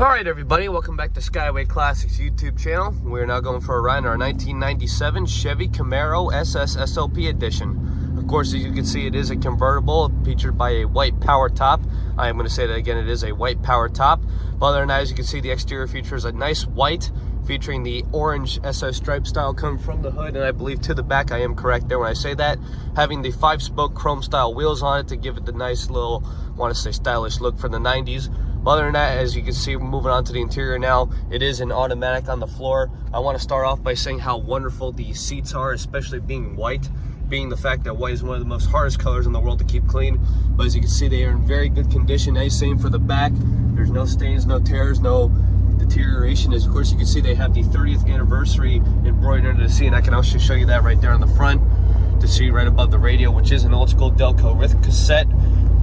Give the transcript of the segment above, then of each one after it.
Alright everybody, welcome back to Skyway Classics YouTube channel. We're now going for a ride in our 1997 Chevy Camaro SS SLP edition. Of course, as you can see, it is a convertible featured by a white power top. I am going to say that again, it is a white power top. But other than that, as you can see, the exterior features a nice white featuring the orange SS stripe style coming from the hood, and I believe to the back. I am correct there when I say that. Having the 5-spoke chrome style wheels on it to give it the nice little, I want to say stylish look for the 90s. But other than that, as you can see, we're moving on to the interior now. It is an automatic on the floor. I want to start off by saying how wonderful the seats are, especially being white, being the fact that white is one of the most hardest colors in the world to keep clean. But as you can see, they are in very good condition. Nice, same for the back. There's no stains, no tears, no deterioration. As of course you can see, they have the 30th anniversary embroidered into the seat, and I can also show you that right there on the front to see right above the radio, which is an old school Delco with cassette.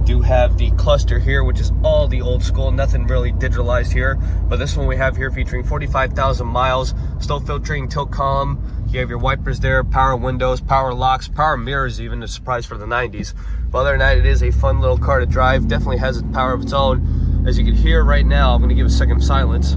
Do have the cluster here, which is all the old school, nothing really digitalized here. But this one we have here featuring 45,000 miles, still filtering tilt column. You have your wipers there, power windows, power locks, power mirrors, even a surprise for the 90s. But other than that, it is a fun little car to drive. Definitely has a power of its own. As you can hear right now, I'm going to give a second silence.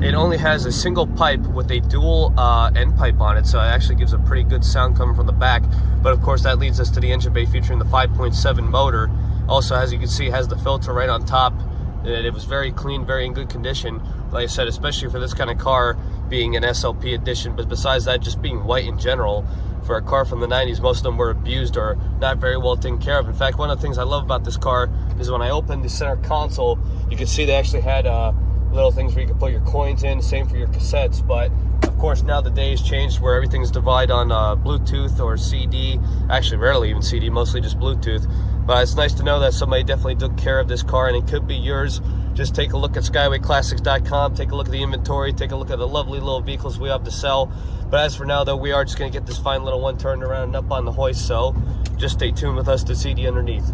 It only has a single pipe with a dual end pipe on it, so it actually gives a pretty good sound coming from the back. But of course, that leads us to the engine bay featuring the 5.7 motor. Also, as you can see, it has the filter right on top. And it was very clean, very in good condition. Like I said, especially for this kind of car being an SLP edition. But besides that, just being white in general, for a car from the 90s, most of them were abused or not very well taken care of. In fact, one of the things I love about this car is when I opened the center console, you can see they actually had little things where you can put your coins in, same for your cassettes. But of course, now the days changed where everything's divided on Bluetooth or CD. Actually, rarely even CD, mostly just Bluetooth. But it's nice to know that somebody definitely took care of this car, and it could be yours. Just take a look at skywayclassics.com, take a look at the inventory, take a look at the lovely little vehicles we have to sell. But as for now, though, we are just going to get this fine little one turned around and up on the hoist, so just stay tuned with us to see the underneath.